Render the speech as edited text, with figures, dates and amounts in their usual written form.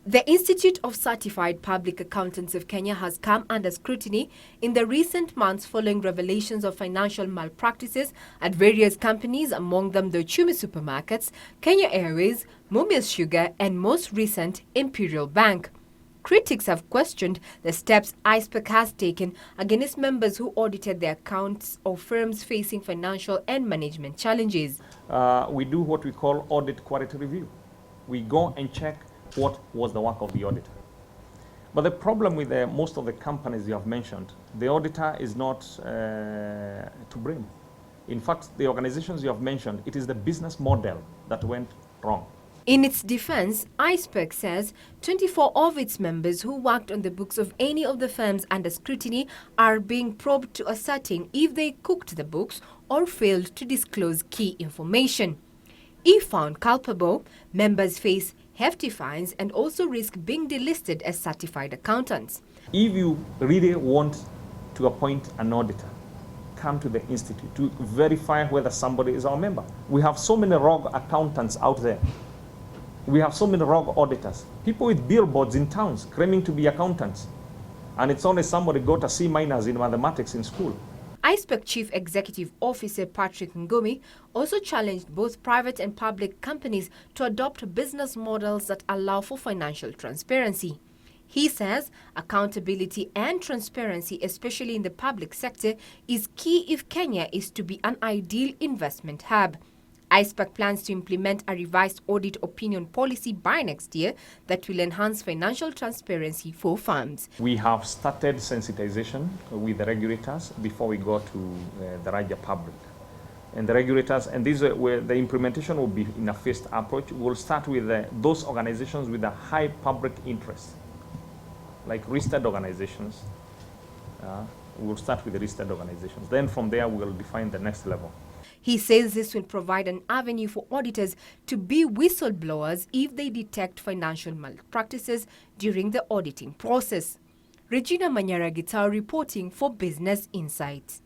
The Institute of Certified Public Accountants of Kenya has come under scrutiny in the recent months following revelations of financial malpractices at various companies, among them the Ngumi supermarkets, Kenya Airways, Mumias Sugar, and most recent, Imperial Bank. Critics have questioned the steps ICPAK has taken against members who audited the accounts of firms facing financial and management challenges. We do what we call audit quality review. We go and check what was the work of the auditor. But the problem with most of the companies you have mentioned, the auditor is not to blame. In fact, the organizations you have mentioned, it is the business model that went wrong. In its defense, ICPAK says 24 of its members who worked on the books of any of the firms under scrutiny are being probed to ascertain if they cooked the books or failed to disclose key information. If found culpable, members face hefty fines and also risk being delisted as certified accountants. If you really want to appoint an auditor, come to the institute to verify whether somebody is our member. We have so many rogue accountants out there. We have so many rogue auditors. People with billboards in towns claiming to be accountants. And it's only somebody got a C- in mathematics in school. ICPAK Chief Executive Officer Patrick Ngumi also challenged both private and public companies to adopt business models that allow for financial transparency. He says accountability and transparency, especially in the public sector, is key if Kenya is to be an ideal investment hub. ICPAK plans to implement a revised audit opinion policy by next year that will enhance financial transparency for firms. We have started sensitization with the regulators before we go to the larger public. And the regulators, and these are where the implementation will be in a phased approach. We'll start with those organizations with a high public interest, like listed organizations. We'll start with the listed organizations. Then from there, we'll define the next level. He says this will provide an avenue for auditors to be whistleblowers if they detect financial malpractices during the auditing process. Regina Manyara Gitao reporting for Business Insights.